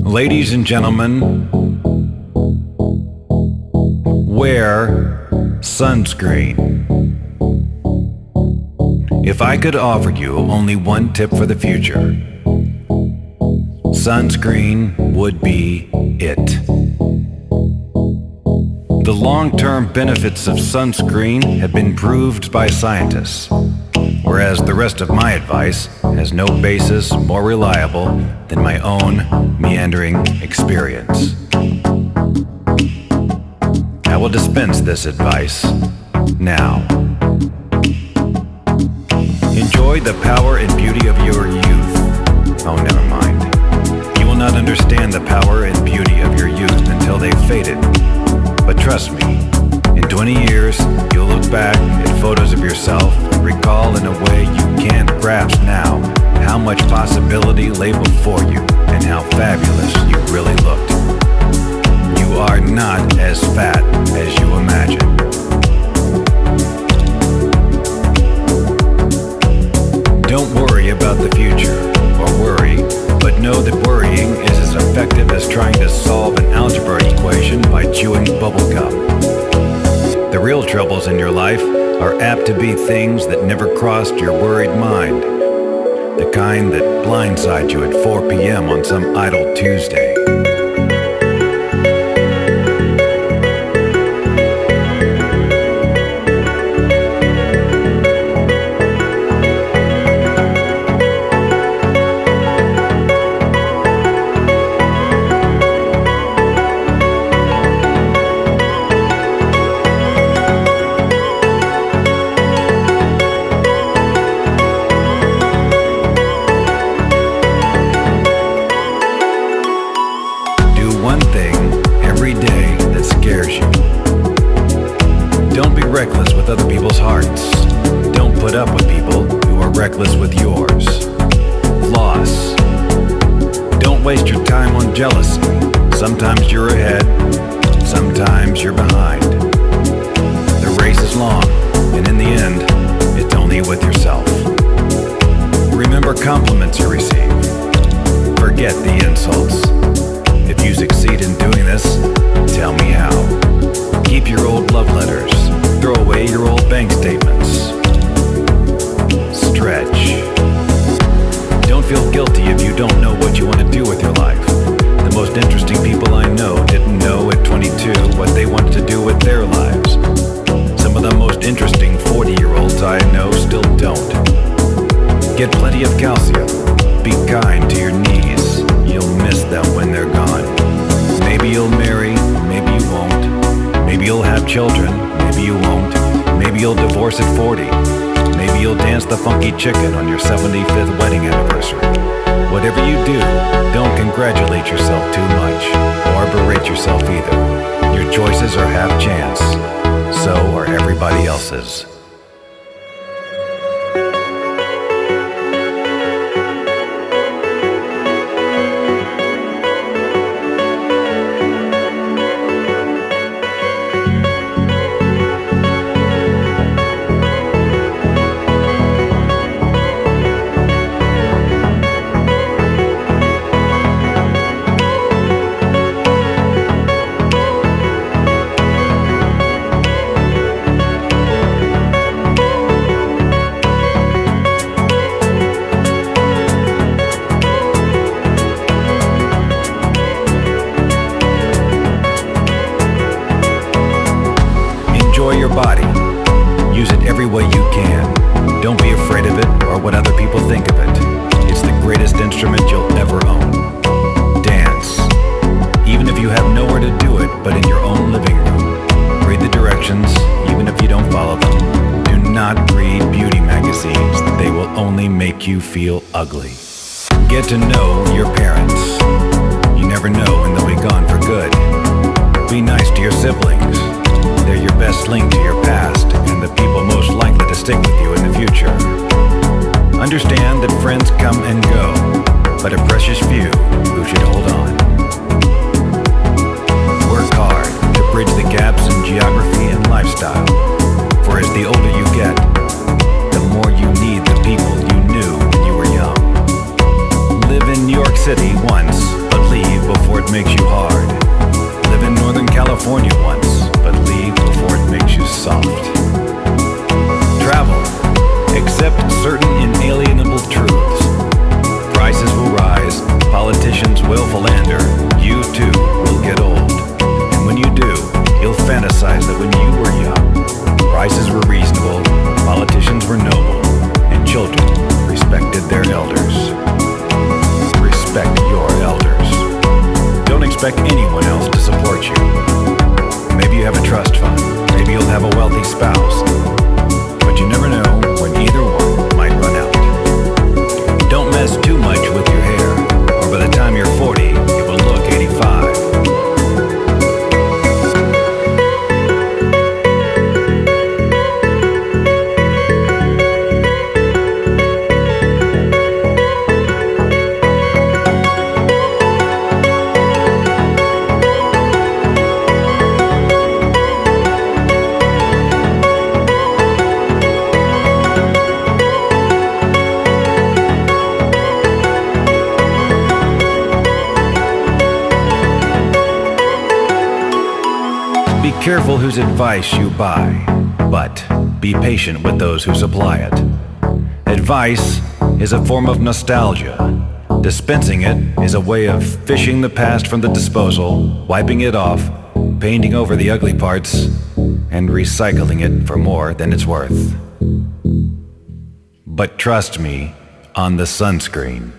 Ladies and gentlemen, wear sunscreen. If I could offer you only one tip for the future, sunscreen would be it. The long-term benefits of sunscreen have been proved by scientists, whereas the rest of my advice has no basis more reliable than my own meandering experience. I will dispense this advice now. Enjoy the power and beauty of your youth. Oh, never mind. You will not understand the power and beauty of your youth until they've faded. But trust me, in 20 years, you'll look back at photos of yourself and recall in a way you can't grasp now how much possibility lay before you and how fabulous you really looked. You are not as fat as you imagine. Don't worry about the future, or worry, but know that worrying is as effective as trying to solve an algebra equation by chewing bubblegum. The real troubles in your life are apt to be things that never crossed your worried mind. The kind that blindside you at 4 p.m. on some idle Tuesday. Reckless with other people's hearts. Don't put up with people who are reckless with yours. Floss. Don't waste your time on jealousy. Sometimes you're ahead, sometimes you're behind. The race is long, and in the end, it's only with yourself. Remember compliments you receive. Forget the insults. If you succeed in doing this, tell me how. Keep your old love letters. Throw away your old bank statements. Stretch. Don't feel guilty if you don't know what you want to do with your life. The most interesting people I know didn't know at 22 what they wanted to do with their lives. Some of the most interesting 40-year-olds I know still don't. Get plenty of calcium. Be kind to your knees. You'll miss them when they're gone. Maybe you'll marry, maybe you won't. Maybe you'll have children, maybe you won't. Maybe you'll divorce at 40. Maybe you'll dance the funky chicken on your 75th wedding anniversary. Whatever you do, don't congratulate yourself too much, or berate yourself either. Your choices are half chance. So are everybody else's. Your body. Use it every way you can. Don't be afraid of it or what other people think of it. It's the greatest instrument you'll ever own. Dance. Even if you have nowhere to do it but in your own living room. Read the directions, even if you don't follow them. Do not read beauty magazines. They will only make you feel ugly. Get to know your parents. You never know when they'll be gone for good. Be nice to your siblings. They're your best link to your past and the people most likely to stick with you in the future. Understand that friends come and go, but a precious few who should hold on. Work hard to bridge the gaps in geography and lifestyle, for as the older you get, the more you need the people you knew when you were young. Live in New York but leave before it makes you hard. Live in Northern California once, but leave before it makes you soft. Travel, accept certain inalienable truths. Prices will rise, politicians will philander, you too will get old. And when you do, you'll fantasize that when you were young, prices were reasonable, politicians were noble, and children respected their elders. Respect your elders. Don't expect anyone else to support you. Maybe you have a trust fund, maybe you'll have a wealthy spouse, but you never know when either one might run out. Don't mess too much with your hair, or by the time you're 40, it will look 85. Be careful whose advice you buy, but be patient with those who supply it. Advice is a form of nostalgia. Dispensing it is a way of fishing the past from the disposal, wiping it off, painting over the ugly parts, and recycling it for more than it's worth. But trust me on the sunscreen.